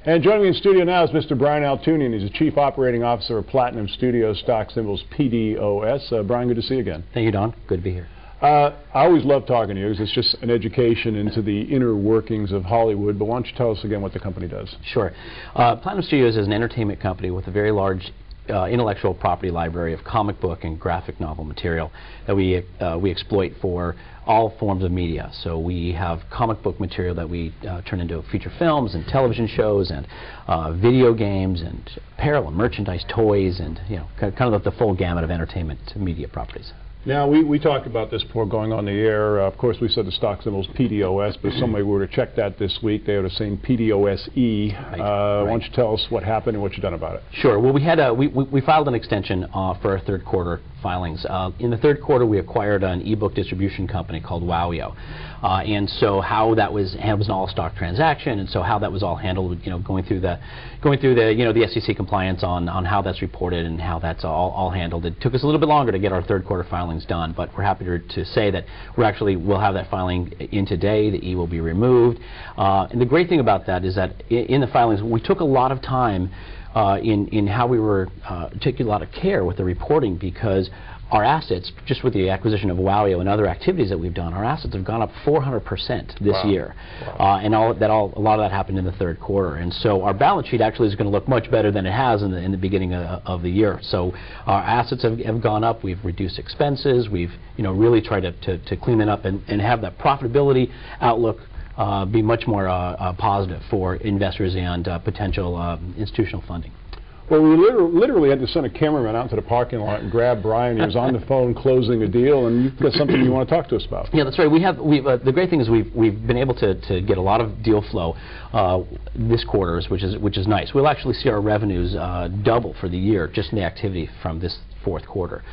And joining me in studio now is Mr. Brian Altunian. He's the Chief Operating Officer of Platinum Studios, stock symbols PDOS. Brian, good to see you again. Thank you, Don. Good to be here. I always love talking to you because it's just an education into the inner workings of Hollywood. But why don't you tell us again what the company does? Sure. Platinum Studios is an entertainment company with a very large intellectual property library of comic book and graphic novel material that we exploit for all forms of media. So we have comic book material that we turn into feature films and television shows and video games and apparel and merchandise, toys, and kind of the full gamut of entertainment media properties. Now, we talked about this before going on the air. Of course, we said the stock symbol is PDOS, but if somebody were to check that this week, they would have seen PDOSE. Right. Why don't you tell us what happened and what you've done about it? Sure. Well, we filed an extension for our third quarter filings. In the third quarter, we acquired an ebook distribution company called Wowio. And so how that was, and it was an all-stock transaction, and so how that was all handled, going through the the SEC compliance on how that's reported and how that's all handled. It took us a little bit longer to get our third quarter filings done, but we're happy to say that we'll have that filing in today. The E will be removed. And the great thing about that is that in the filings, we took a lot of time in how we were taking a lot of care with the reporting, because our assets, just with the acquisition of Wowio and other activities that we've done, our assets have gone up 400% this year. Wow. And a lot of that happened in the third quarter. And so our balance sheet actually is going to look much better than it has in the beginning of the year. So our assets have gone up. We've reduced expenses. We've really tried to clean it up and have that profitability outlook be much more positive for investors and potential institutional funding. Well, we literally had to send a cameraman out to the parking lot and grab Brian. He was on the phone closing a deal, and you've got something you want to talk to us about. Yeah, that's right. The great thing is we've been able to get a lot of deal flow this quarter, which is nice. We'll actually see our revenues double for the year just in the activity from this fourth quarter.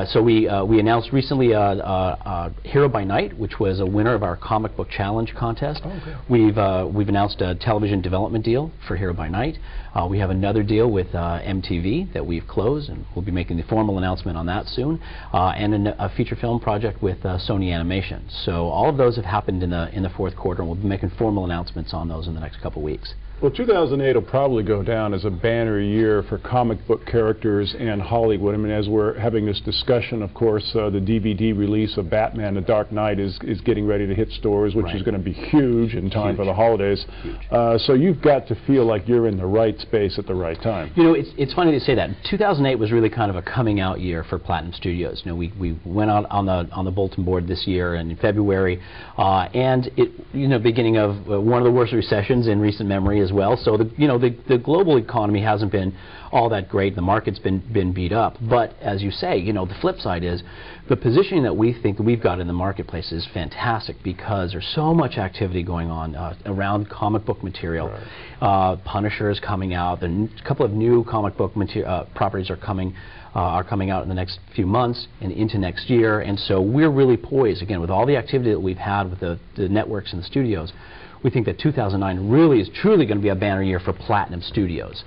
So we announced recently Hero by Night, which was a winner of our comic book challenge contest. Oh, okay. We've announced a television development deal for Hero by Night. We have another deal with MTV that we've closed, and we'll be making the formal announcement on that soon, and a feature film project with Sony Animation. So all of those have happened in the fourth quarter, and we'll be making formal announcements on those in the next couple of weeks. Well, 2008 will probably go down as a banner year for comic book characters and Hollywood. I mean, as we're having this discussion, of course, the DVD release of Batman: The Dark Knight is getting ready to hit stores, which is going to be huge in time for the holidays. So you've got to feel like you're in the right space at the right time. It's funny to say that. 2008 was really kind of a coming out year for Platinum Studios. We went out on the bulletin board this year in February, and beginning of one of the worst recessions in recent memory as well. So the global economy hasn't been all that great. The market's been beat up. But as you say, the flip side is the positioning that we think that we've got in the marketplace is fantastic, because there's so much activity going on around comic book material. Right. Punisher is coming out. A couple of new comic book properties are coming out in the next few months and into next year. And so we're really poised, again, with all the activity that we've had with the networks and the studios. We think that 2009 really is truly going to be a banner year for Platinum Studios.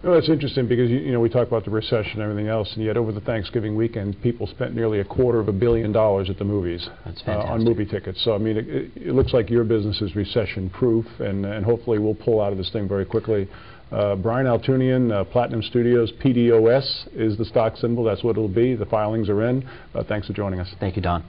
Well, it's interesting because we talk about the recession and everything else, and yet over the Thanksgiving weekend, people spent nearly $250 million at the movies on movie tickets. So I mean, it looks like your business is recession-proof, and hopefully we'll pull out of this thing very quickly. Brian Altunian, Platinum Studios, PDOS is the stock symbol. That's what it'll be. The filings are in. Thanks for joining us. Thank you, Don.